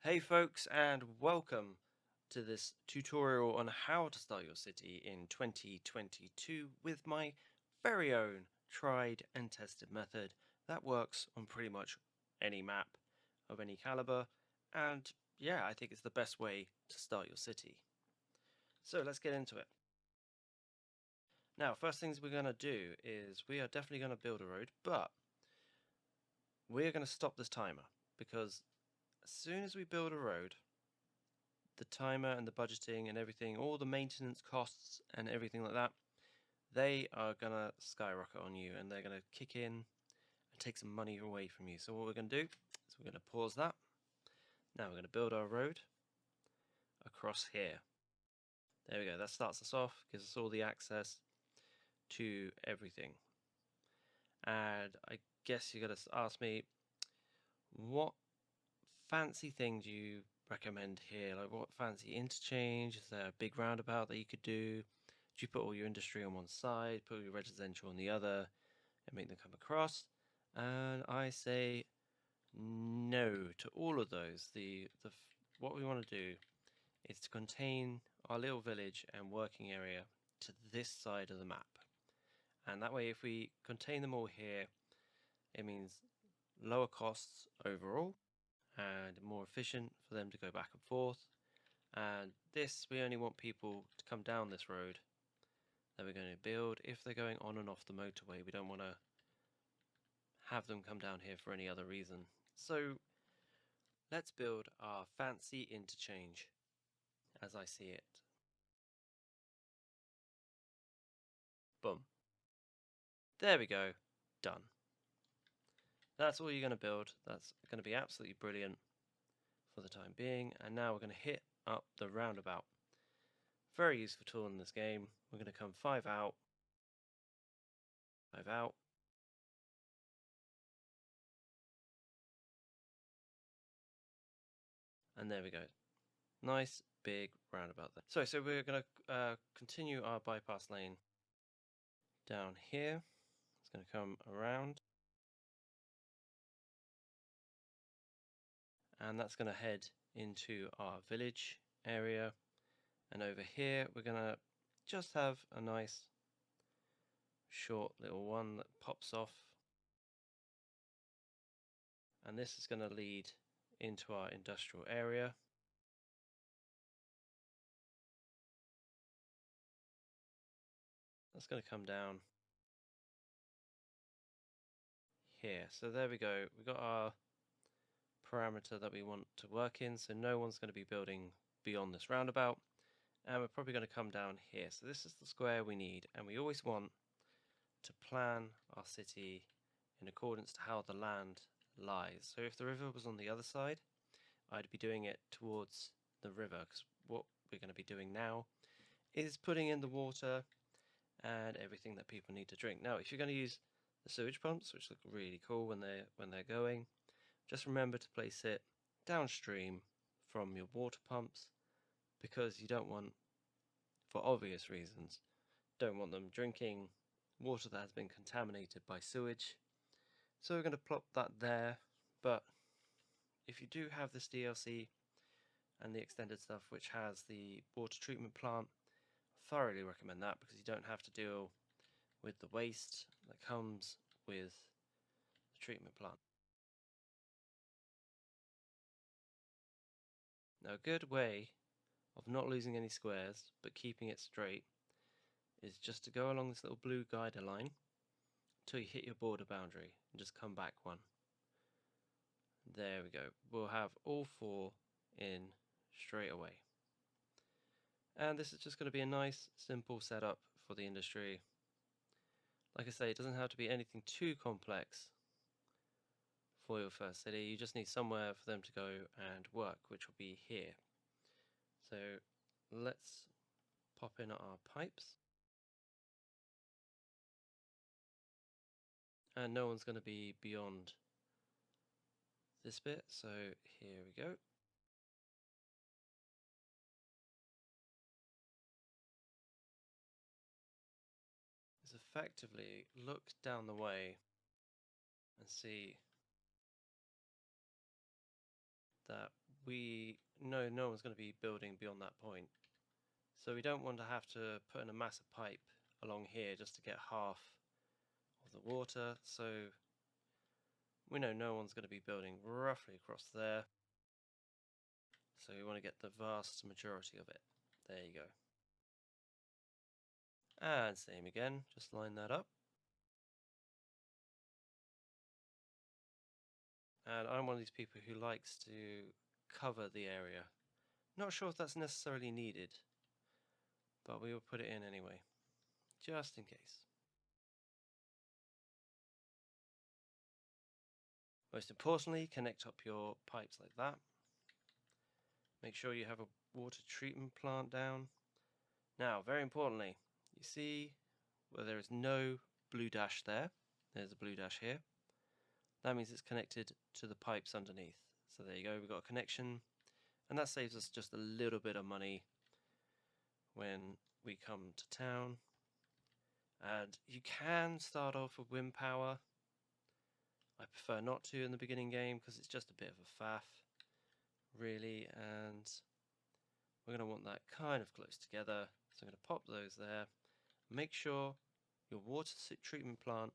Hey folks, and welcome to this tutorial on how to start your city in 2022 with my very own tried and tested method that works on pretty much any map of any caliber, and yeah, I think it's the best way to start your city. So let's get into it. Now, first things we're going to do is we are definitely going to build a road, but we're going to stop this timer because as soon as we build a road, the timer and the budgeting and everything, all the maintenance costs and everything like that, they are gonna skyrocket on you and they're gonna kick in and take some money away from you. So what we're gonna do is we're gonna pause that. Now we're gonna build our road across here. There we go, that starts us off, gives us all the access to everything. And I guess you're gonna ask me, what fancy thing do you recommend here? Like, what fancy interchange? Is there a big roundabout that you could do? Do you put all your industry on one side, put all your residential on the other, and make them come across? And I say no to all of those. What we want to do is to contain our little village and working area to this side of the map. And that way, if we contain them all here, it means lower costs overall and more efficient for them to go back and forth. And this, we only want people to come down this road that we're going to build if they're going on and off the motorway. We don't want to have them come down here for any other reason. So let's build our fancy interchange as I see it. Boom. There we go. Done. That's all you're going to build. That's going to be absolutely brilliant for the time being. And now we're going to hit up the roundabout. Very useful tool in this game. We're going to come 5 out, 5 out, and there we go. Nice big roundabout there. So we're going to continue our bypass lane down here. It's going to come around, and that's going to head into our village area. And over here, we're going to just have a nice short little one that pops off. And this is going to lead into our industrial area. That's going to come down here. So there we go. We've got our parameter that we want to work in. So no one's going to be building beyond this roundabout. And we're probably going to come down here. So this is the square we need. And we always want to plan our city in accordance to how the land lies. So if the river was on the other side, I'd be doing it towards the river, because what we're going to be doing now is putting in the water and everything that people need to drink. Now, if you're going to use the sewage pumps, which look really cool when they're going, just remember to place it downstream from your water pumps, because you don't want, for obvious reasons, don't want them drinking water that has been contaminated by sewage. So we're going to plop that there, but if you do have this DLC and the extended stuff which has the water treatment plant, I thoroughly recommend that, because you don't have to deal with the waste that comes with the treatment plant. Now, a good way of not losing any squares but keeping it straight is just to go along this little blue guider line until you hit your border boundary and just come back one. There we go. We'll have all 4 in straight away. And this is just going to be a nice simple setup for the industry. Like I say, it doesn't have to be anything too complex for your first city. You just need somewhere for them to go and work, which will be here. So let's pop in our pipes. And no one's going to be beyond this bit, so here we go. Is effectively look down the way and see that we know no one's going to be building beyond that point. So we don't want to have to put in a massive pipe along here just to get half of the water. So we know no one's going to be building roughly across there. So we want to get the vast majority of it. There you go. And same again, just line that up. And I'm one of these people who likes to cover the area. Not sure if that's necessarily needed, but we will put it in anyway, just in case. Most importantly, connect up your pipes like that. Make sure you have a water treatment plant down. Now, very importantly, you see where there is no blue dash there. There's a blue dash here. That means it's connected to the pipes underneath. So there you go, we've got a connection, and that saves us just a little bit of money when we come to town. And you can start off with wind power. I prefer not to in the beginning game because it's just a bit of a faff, really, and we're going to want that kind of close together. So I'm going to pop those there. Make sure your water treatment plant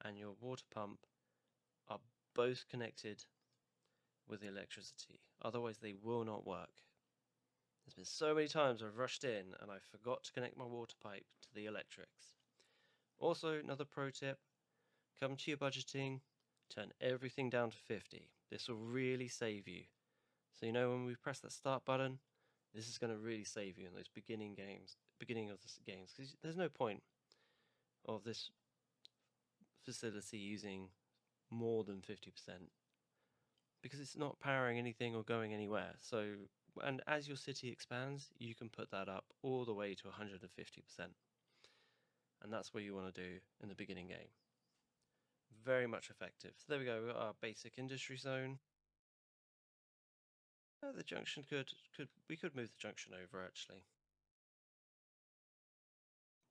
and your water pump are both connected with the electricity, otherwise they will not work. There's been so many times I've rushed in and I forgot to connect my water pipe to the electrics. Also, another pro tip, come to your budgeting, turn everything down to 50. This will really save you. So you know when we press that start button, this is going to really save you in those beginning of the games, because there's no point of this facility using more than 50%, because it's not powering anything or going anywhere. So, and as your city expands, you can put that up all the way to 150%. And that's what you want to do in the beginning game. Very much effective. So there we go, we've got our basic industry zone. The junction we could move the junction over actually.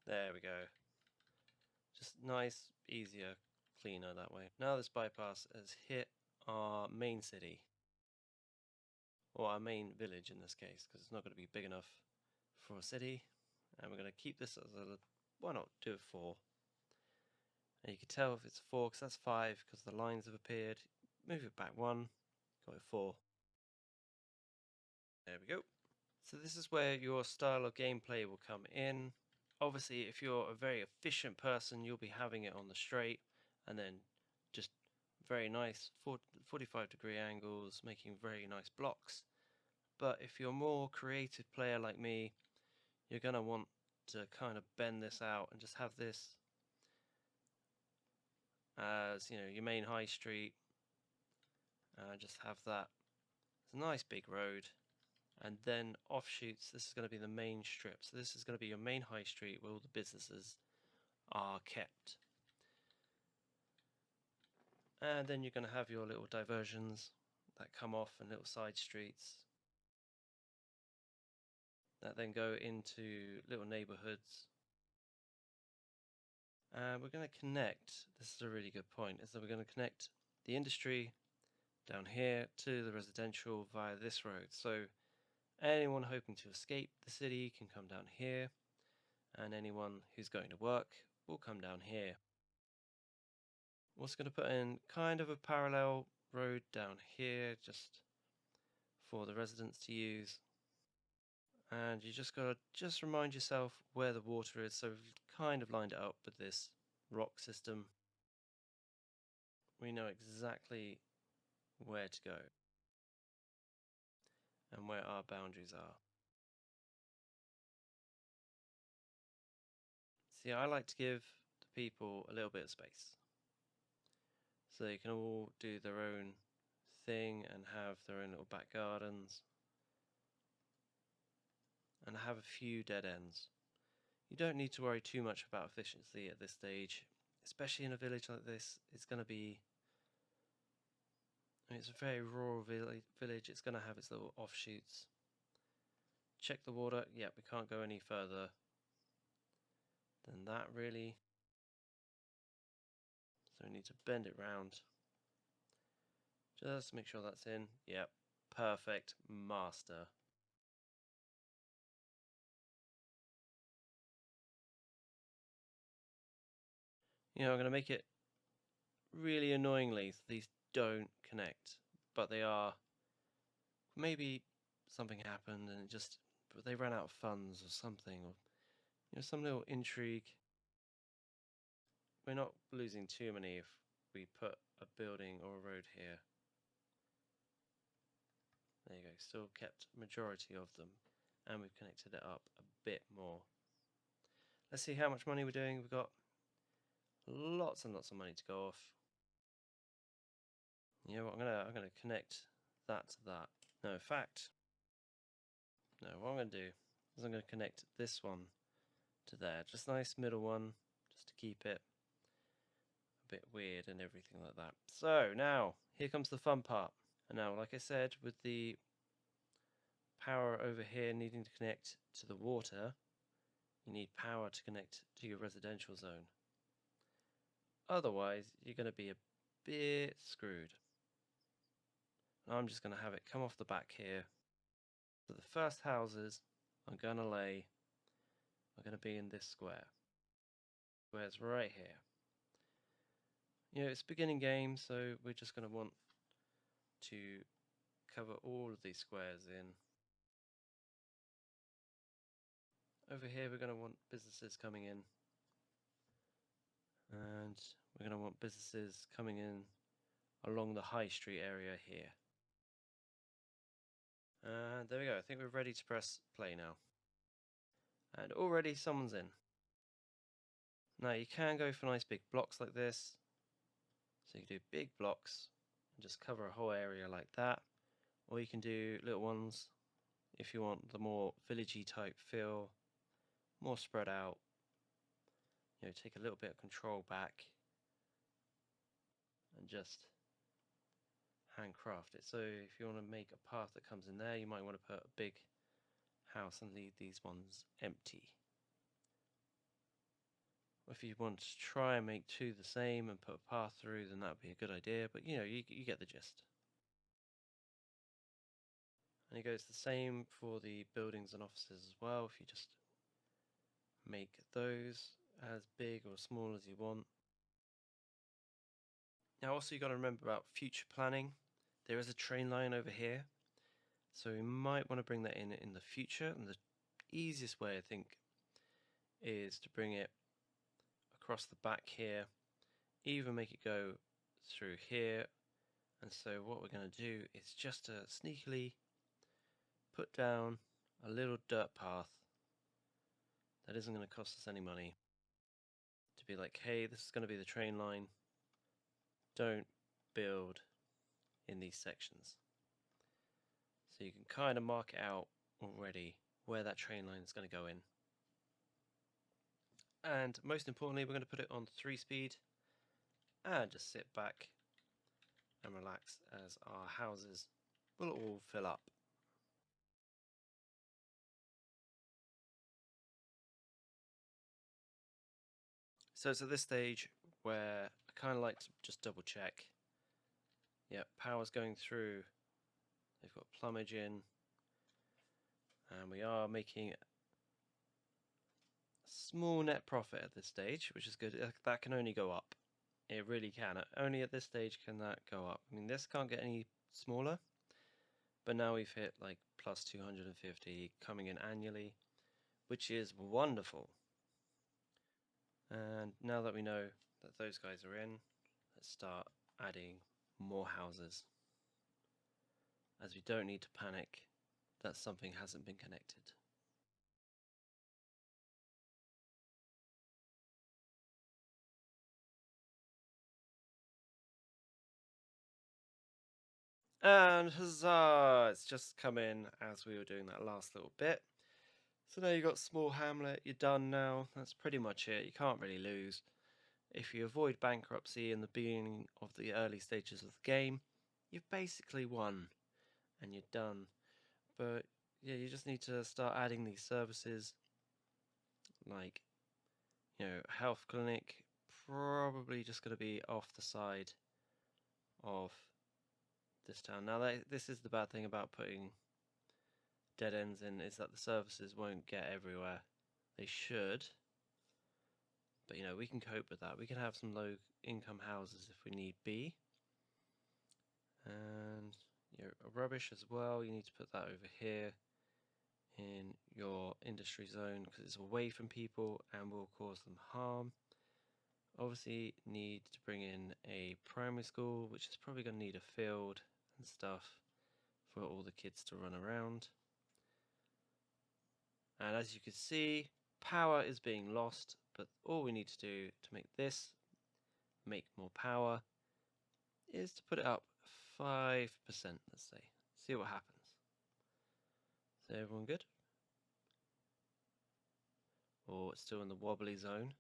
There we go. Just nice, easier, cleaner that way. Now this bypass has hit our main city, or our main village in this case, because it's not going to be big enough for a city. And we're going to keep this as a, why not do it 4? And you can tell if it's 4 because that's 5 because the lines have appeared. Move it back 1, got it 4. There we go. So this is where your style of gameplay will come in. Obviously, if you're a very efficient person, you'll be having it on the straight and then just very nice 45-degree angles, making very nice blocks. But if you're a more creative player like me, you're going to want to kind of bend this out and just have this as, you know, your main high street. Just have that. It's a nice big road. And then offshoots, this is going to be the main strip. So this is going to be your main high street where all the businesses are kept. And then you're going to have your little diversions that come off and little side streets that then go into little neighborhoods. And we're going to connect, this is a really good point, is that we're going to connect the industry down here to the residential via this road. So anyone hoping to escape the city can come down here, and anyone who's going to work will come down here. We're also going to put in kind of a parallel road down here just for the residents to use. And you just got to just remind yourself where the water is. So we've kind of lined it up with this rock system. We know exactly where to go and where our boundaries are. See, I like to give the people a little bit of space, so they can all do their own thing and have their own little back gardens and have a few dead ends. You don't need to worry too much about efficiency at this stage, especially in a village like this. It's going to be, I mean, it's a very rural village. It's going to have its little offshoots. Check the water. Yeah, we can't go any further than that really. So we need to bend it round. Just make sure that's in. Yep. perfect master. You know, I'm going to make it really annoyingly so these don't connect, but they are. Maybe something happened and they ran out of funds or something, or some little intrigue. We're not losing too many if we put a building or a road here. There you go, still kept majority of them, and we've connected it up a bit more. Let's see how much money we're doing. We've got lots and lots of money to go off. You know what, I'm gonna connect that to that. No, in fact, no, what I'm gonna do is I'm gonna connect this one to there. Just a nice middle one, just to keep it a bit weird and everything like that. So now, here comes the fun part. And now, like I said, with the power over here needing to connect to the water, you need power to connect to your residential zone. Otherwise, you're going to be a bit screwed. I'm just going to have it come off the back here. So the first houses I'm going to lay are going to be in this square. Square's right here. You know, it's beginning game, so we're just going to want to cover all of these squares in. Over here we're going to want businesses coming in, and we're going to want businesses coming in along the high street area here. And there we go, I think we're ready to press play now. And already someone's in. Now you can go for nice big blocks like this, so you can do big blocks and just cover a whole area like that, or you can do little ones if you want the more villagey type feel, more spread out. You know, take a little bit of control back and just handcraft it. So if you want to make a path that comes in there, you might want to put a big house and leave these ones empty. If you want to try and make two the same and put a path through, then that would be a good idea, but you know, you get the gist. And it goes the same for the buildings and offices as well. If you just make those as big or small as you want. Now also you've got to remember about future planning. There is a train line over here, so we might want to bring that in the future, and the easiest way I think is to bring it across the back here, even make it go through here. And so what we're going to do is just to sneakily put down a little dirt path that isn't going to cost us any money, to be like, hey, this is going to be the train line, don't build in these sections. So you can kind of mark it out already where that train line is going to go in. And most importantly, we're going to put it on 3-speed and just sit back and relax as our houses will all fill up. So it's at this stage where I kind of like to just double check. Yep, power's going through. They've got plumage in, and we are making a small net profit at this stage, which is good. That can only go up. It really can. Only at this stage can that go up. I mean, this can't get any smaller, but now we've hit like plus 250 coming in annually, which is wonderful. And now that we know that those guys are in, let's start adding more houses, as we don't need to panic that something hasn't been connected. And huzzah! It's just come in as we were doing that last little bit. So now you've got small hamlet, you're done now. That's pretty much it. You can't really lose. If you avoid bankruptcy in the beginning of the early stages of the game, you've basically won and you're done. But yeah, you just need to start adding these services, like, you know, health clinic, probably just going to be off the side of this town. Now, this is the bad thing about putting dead ends in, is that the services won't get everywhere. They should, but you know, we can cope with that. We can have some low income houses if we need be. And your rubbish as well, you need to put that over here in your industry zone because it's away from people and will cause them harm. Obviously need to bring in a primary school, which is probably going to need a field and stuff for all the kids to run around. And as you can see, power is being lost, but all we need to do to make this make more power is to put it up 5%, let's say. See what happens. Is everyone good? Or it's still in the wobbly zone.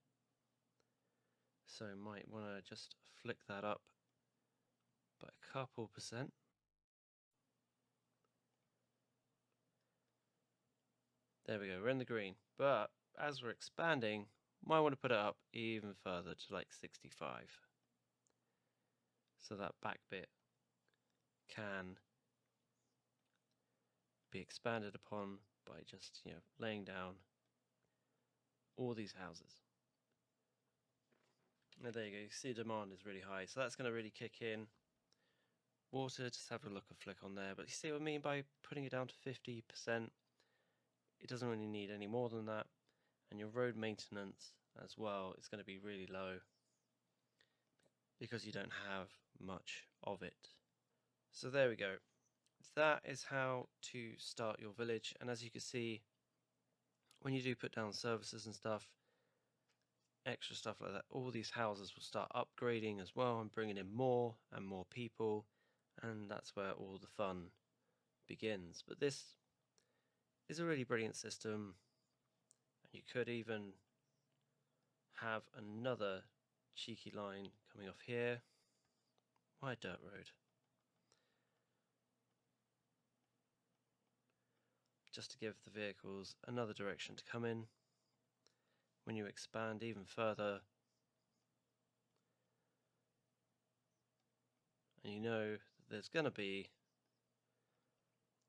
So might want to just flick that up by a couple percent. There we go, we're in the green. But as we're expanding, might want to put it up even further to like 65. So that back bit can be expanded upon by just, you know, laying down all these houses. And there you go, you see demand is really high, so that's going to really kick in. Water, just have a look and flick on there, but you see what I mean by putting it down to 50%? It doesn't really need any more than that, and your road maintenance as well is going to be really low because you don't have much of it. So there we go. That is how to start your village, and as you can see, when you do put down services and stuff, extra stuff like that, all these houses will start upgrading as well and bringing in more and more people, and that's where all the fun begins. But this is a really brilliant system, and you could even have another cheeky line coming off here. Why dirt road? Just to give the vehicles another direction to come in. When you expand even further, and you know that there's going to be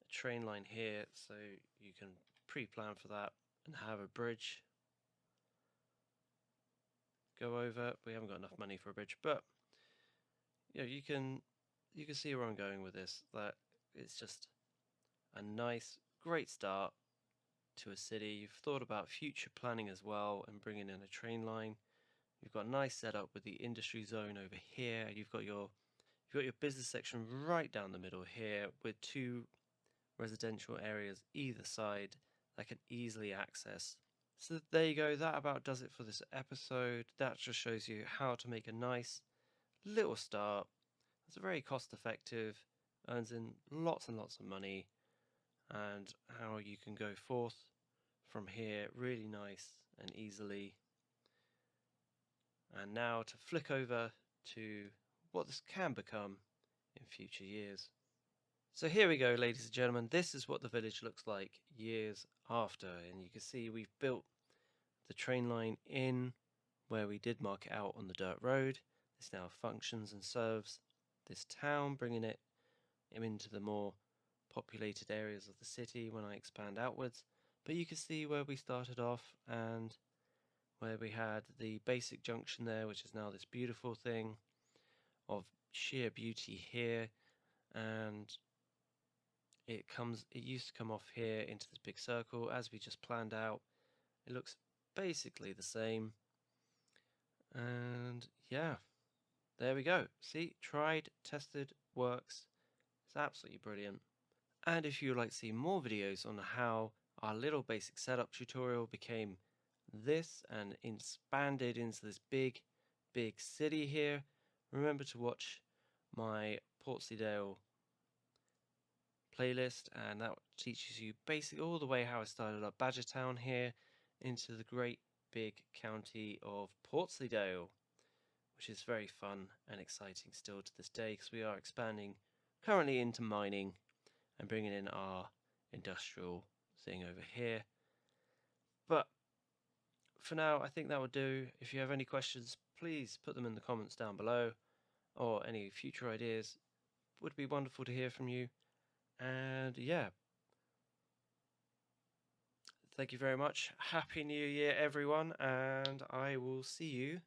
a train line here, so you can pre-plan for that and have a bridge go over. We haven't got enough money for a bridge, but you know, you can see where I'm going with this, that it's just a nice, great start to a city. You've thought about future planning as well and bringing in a train line. You've got a nice setup with the industry zone over here. You've got your business section right down the middle here with two residential areas either side that can easily access. So there you go, that about does it for this episode. That just shows you how to make a nice little start. It's very cost effective, earns in lots and lots of money, and how you can go forth from here really nice and easily. And now to flick over to what this can become in future years. So here we go, ladies and gentlemen, this is what the village looks like years after, and you can see we've built the train line in where we did mark it out on the dirt road. This now functions and serves this town, bringing it into the more populated areas of the city when I expand outwards. But you can see where we started off and where we had the basic junction there, which is now this beautiful thing of sheer beauty here, and it used to come off here into this big circle as we just planned out. It looks basically the same, and yeah, there we go. See, tried, tested, works. It's absolutely brilliant. And if you would like to see more videos on how our little basic setup tutorial became this and expanded into this big city here, remember to watch my Portsleydale playlist, and that teaches you basically all the way how I started up Badgertown here into the great big county of Portsleydale, which is very fun and exciting still to this day because we are expanding currently into mining and bringing in our industrial thing over here. But for now, I think that will do. If you have any questions, please put them in the comments down below, or any future ideas, Would be wonderful to hear from you. And yeah, thank you very much. Happy New Year, everyone, and I will see you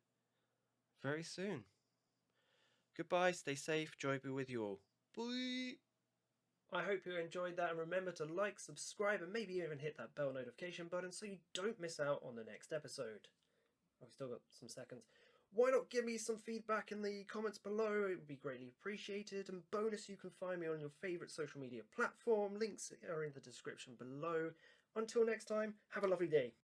very soon. Goodbye, stay safe, joy be with you all. Bye! I hope you enjoyed that, and remember to like, subscribe, and maybe even hit that bell notification button so you don't miss out on the next episode. I've still got some seconds. Why not give me some feedback in the comments below? It would be greatly appreciated. And bonus, you can find me on your favourite social media platform. Links are in the description below. Until next time, have a lovely day.